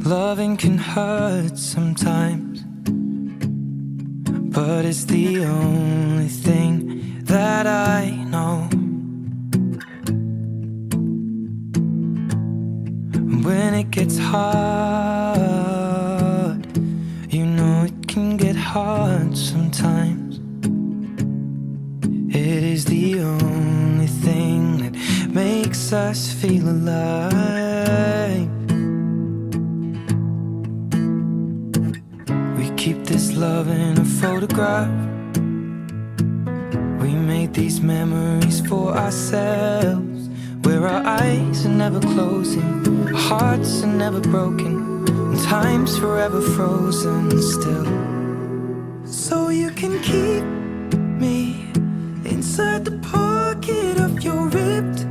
Loving can hurt sometimes, but it's the only thing that I know. When it gets hard, you know it can get hard sometimes. It is the only thing that makes us feel alive. We keep this love in a photograph. We made these memories for ourselves, where our eyes are never closing, our hearts are never broken, and time's forever frozen still. So you can keep me inside the pocket of your ripped